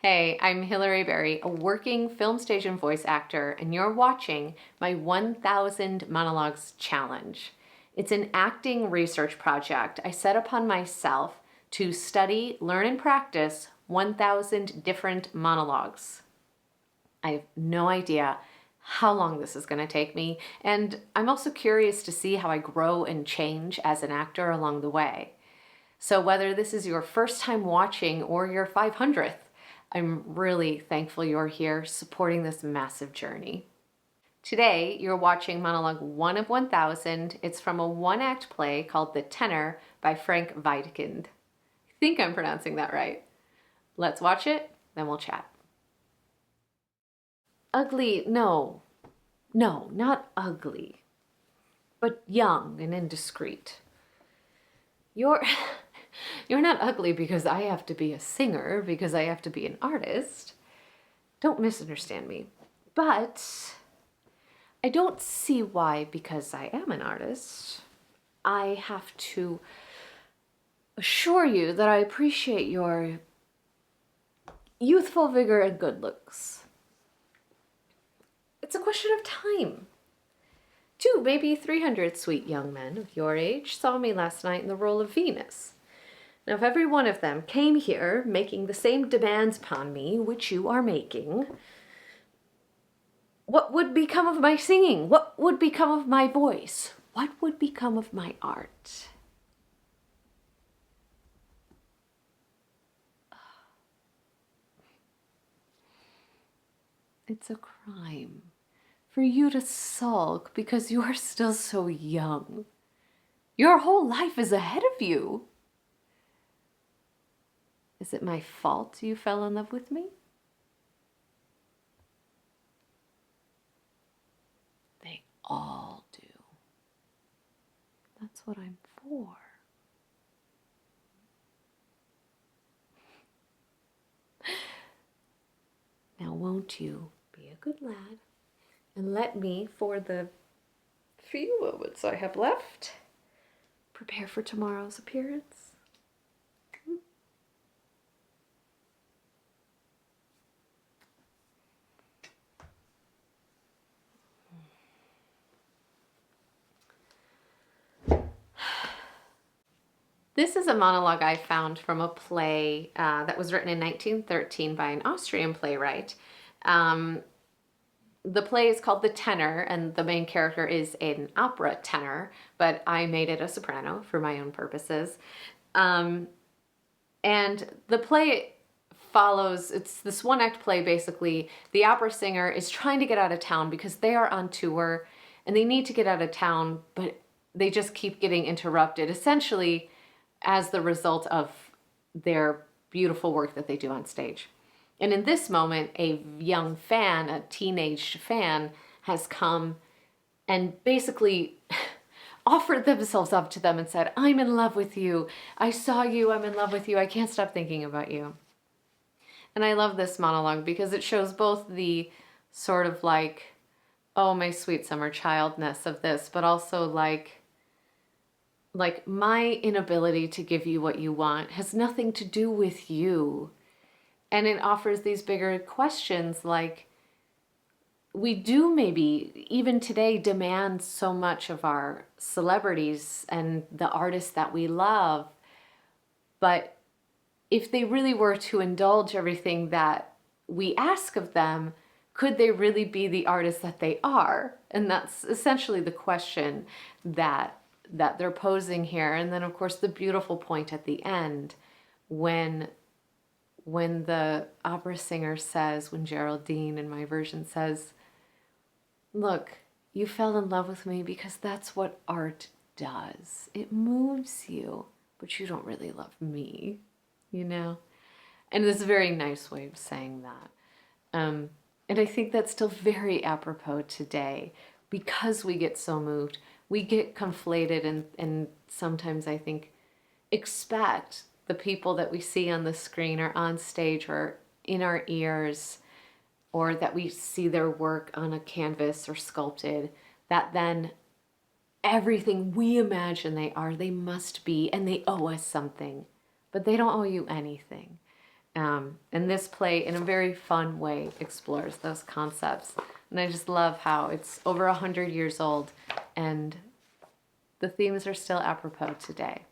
Hey, I'm Hilary Berry, a working film station voice actor, and you're watching my 1000 Monologues Challenge. It's an acting research project I set upon myself to study, learn, and practice 1000 different monologues. I have no idea how long this is going to take me, and I'm also curious to see how I grow and change as an actor along the way. So whether this is your first time watching or your 500th, I'm really thankful you're here supporting this massive journey. Today, you're watching monologue 1 of 1000. It's from a one-act play called The Tenor by Frank Wedekind. I think I'm pronouncing that right. Let's watch it, then we'll chat. Ugly, no, not ugly, but young and indiscreet. You're not ugly because I have to be a singer, because I have to be an artist. Don't misunderstand me. But I don't see why, because I am an artist, I have to assure you that I appreciate your youthful vigor and good looks. It's a question of time. 2, maybe 300 sweet young men of your age saw me last night in the role of Venus. Now, if every one of them came here making the same demands upon me, which you are making, what would become of my singing? What would become of my voice? What would become of my art? It's a crime for you to sulk because you are still so young. Your whole life is ahead of you. Is it my fault you fell in love with me? They all do. That's what I'm for. Now won't you be a good lad and let me, for the few moments I have left, prepare for tomorrow's appearance? This is a monologue I found from a play that was written in 1913 by an Austrian playwright. The play is called The Tenor, and the main character is an opera tenor, but I made it a soprano for my own purposes. And the play follows, it's this one-act play basically. The opera singer is trying to get out of town because they are on tour, and they need to get out of town, but they just keep getting interrupted, essentially as the result of their beautiful work that they do on stage. And in this moment, a young fan, a teenage fan, has come and basically offered themselves up to them and said, I'm in love with you. I saw you. I'm in love with you. I can't stop thinking about you. And I love this monologue because it shows both the sort of like, oh, my sweet summer childness of this, but also like my inability to give you what you want has nothing to do with you. And it offers these bigger questions like, we do maybe even today demand so much of our celebrities and the artists that we love, but if they really were to indulge everything that we ask of them, could they really be the artists that they are? And that's essentially the question that they're posing here. And then of course the beautiful point at the end when the opera singer says, when Geraldine in my version says, look, you fell in love with me because that's what art does. It moves you, but you don't really love me, you know? And it's a very nice way of saying that. And I think that's still very apropos today because we get so moved. We get conflated and sometimes I think expect the people that we see on the screen or on stage or in our ears, or that we see their work on a canvas or sculpted, that then everything we imagine they are, they must be, and they owe us something. But they don't owe you anything. And this play, in a very fun way, explores those concepts. And I just love how it's over 100 years old and the themes are still apropos today.